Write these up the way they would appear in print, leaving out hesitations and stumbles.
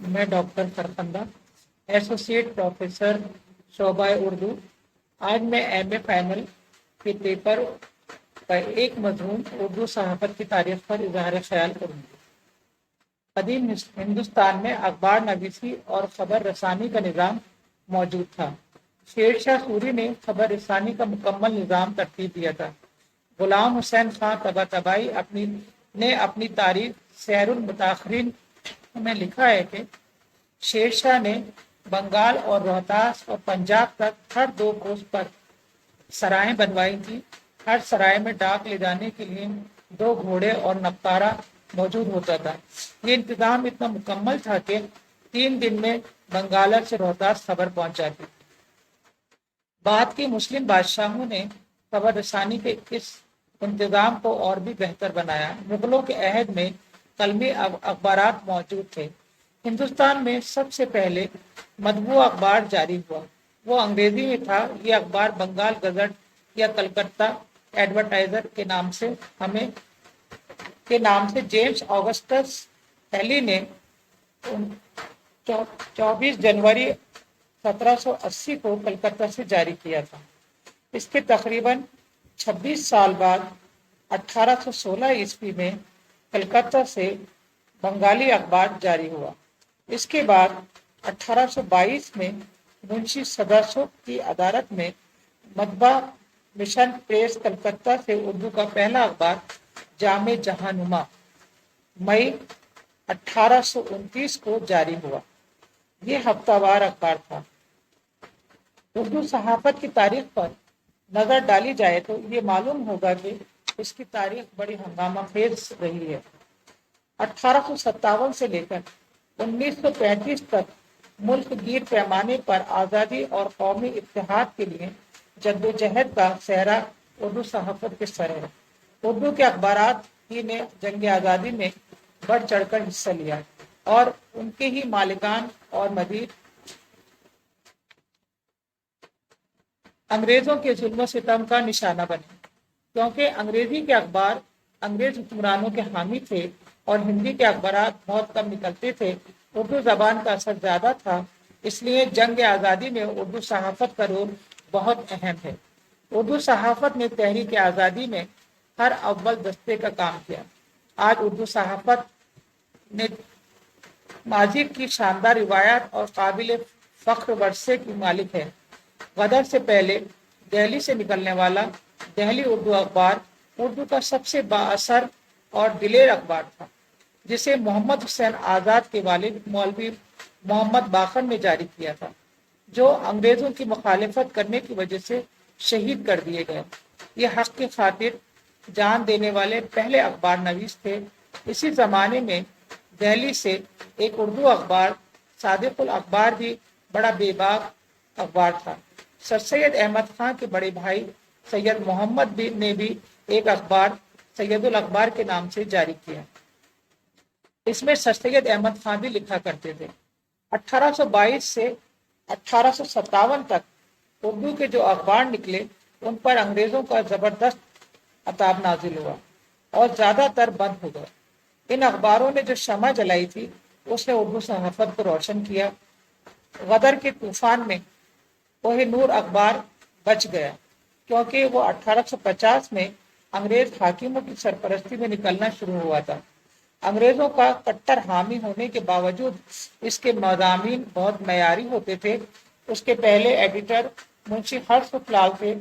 मैं doctor सरफंदा, associate professor शोबा उर्दू। आज मैं एमए फाइनल के पेपर का एक मजमून उर्दू सहाफत की तारीख पर इजहार ख्याल करूंगी। कदीम हिंदुस्तान में अखबार नवीसी और खबर रसानी का निज़ाम मौजूद था। शेर शाह सूरी ने खबर रसानी का मुकम्मल निज़ाम तरतीब दिया था। गुलाम हुसैन खां तबातबाई अपनी तारीख सैरुल मुताखरीन में लिखा है कि शेर शाह ने बंगाल और रोहतास और पंजाब तक हर 2 कोस पर सराहें बनवाई थी। हर सराय में डाक ले जाने के लिए 2 घोड़े और नक्कारा मौजूद होता था। ये इंतजाम इतना मुकम्मल था कि 3 दिन में बंगाल से रोहतास खबर पहुंच जाती। बाद के मुस्लिम बादशाहों ने खबर रसानी के इस इंतजाम को और भी बेहतर बनाया। मुगलों के अहद में कलमी अखबारात मौजूद थे। हिंदुस्तान में सबसे पहले मतबू अखबार जारी हुआ, वो अंग्रेजी में था। ये अखबार बंगाल गजट या कलकत्ता एडवर्टाइजर के नाम से जेम्स ऑगस्टस हेली ने 24 जनवरी 1780 को कलकत्ता से जारी किया था। इसके तकरीबन 26 साल बाद 1816 ईस्वी में कलकत्ता से बंगाली अखबार जारी हुआ। इसके बाद 1822 में मुंशी सदाशो की अदालत में मतबा मिशन प्रेस कलकत्ता से उर्दू का पहला अखबार जामे जहानुमा मई 1829 को जारी हुआ। यह हफ्तावार अखबार था। उर्दू सहाफत की तारीख पर नजर डाली जाए तो ये मालूम होगा कि इसकी तारीख बड़ी हंगामाखेज रही है। 1857 से लेकर 1935 तक मुल्क गिर पैमाने पर आज़ादी और कौमी इत्तेहाद के लिए जद्दोजहद का सेहरा उर्दू सहाफत के सर है। उर्दू के अखबारात ही ने जंग आज़ादी में बढ़ चढ़कर हिस्सा लिया और उनके ही मालिकान और मदीर अंग्रेजों के जुल्म सितम का निशाना बने, क्योंकि अंग्रेजी के अखबार अंग्रेज हुक्मरानों के हामी थे और हिंदी के अखबारात बहुत कम निकलते थे। उर्दू जबान का असर ज्यादा था, इसलिए जंग आज़ादी में उर्दू सहाफत का रोल बहुत अहम है। उर्दू सहाफत ने तहरीक आज़ादी में हर अव्वल दस्ते का काम किया। आज उर्दू सहाफत ने माजी की शानदार रिवायत और काबिल फख्र वर्षे की मालिक है। गदर से पहले दिल्ली से निकलने वाला दिल्ली उर्दू अखबार उर्दू का सबसे बाअसर और दिलेर अखबार था, जिसे मोहम्मद हुसैन आज़ाद के वालिद मौलवी मोहम्मद बाकर ने जारी किया था, जो अंग्रेजों की मुखालिफत करने की वजह से शहीद कर दिए गए। ये हक की खातिर जान देने वाले पहले अखबार नवीस थे। इसी जमाने में दिल्ली से एक उर्दू अखबार सादिकुल अखबार भी बड़ा बेबाक अखबार था। सर सैयद अहमद खां के बड़े भाई सैयद मोहम्मद ने भी एक अखबार सैयदुल अखबार के नाम से जारी किया। इसमें सर सैयद अहमद खां भी लिखा करते थे। 1822 से 1857 तक उर्दू के जो अखबार निकले उन पर अंग्रेजों का जबरदस्त अताब नाजिल हुआ और ज्यादातर बंद हो गए। इन अखबारों ने जो शमा जलाई थी उसने उर्दू सहाफत को रोशन किया। गदर के तूफान में कोहिनूर अखबार बच गया, क्योंकि वो 1850 में अंग्रेज हाकिमों की सरपरस्ती में निकलना शुरू हुआ था। अंग्रेजों का कट्टर हामी होने के बावजूद इसके मज़ामीन बहुत मयारी होते थे। उसके पहले एडिटर मुंशी हर्षलाल थे।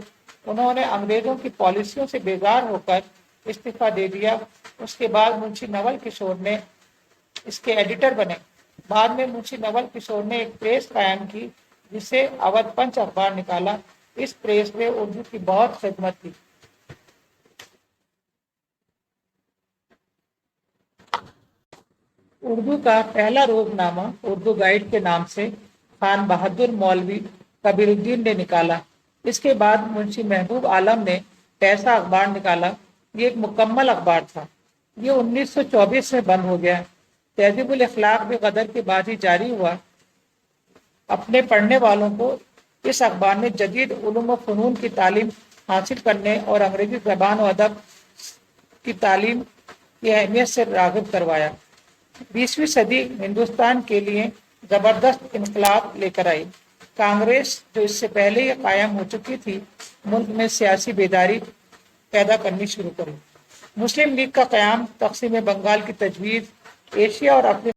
उन्होंने अंग्रेजों की पॉलिसियों से बेजार होकर इस्तीफा दे दिया। उसके बाद मुंशी नवल किशोर ने इसके एडिटर बने। बाद में मुंशी नवल किशोर ने एक प्रेस कायम की, जिसे अवध पंच अखबार निकाला। इस प्रेस में उर्दू की बहुत खिदमत की। उर्दू का पहला रोजनामा उर्दू गाइड के नाम से खान बहादुर मौलवी कबीरुद्दीन ने निकाला। इसके बाद मुंशी महबूब आलम ने पैसा अखबार निकाला। ये एक मुकम्मल अखबार था। ये 1924 में बंद हो गया। तहजीबुल अखलाक भी गदर के बाद ही जारी हुआ। अपने पढ़ने वालों को इस अखबार ने जदीद उलूम व फ़नून की तालीम हासिल करने और अंग्रेजी जबान व अदब की तालीम की अहमियत से राग़िब करवाया। 20ویں صدی ہندوستان کے لیے زبردست انقلاب لے کر آئی۔ کانگریس جو اس سے پہلے ہی قائم ہو چکی تھی، ملک میں سیاسی بیداری پیدا کرنی شروع کری۔ مسلم لیگ کا قیام، تقسیم بنگال کی تجویز، ایشیا اور افریقہ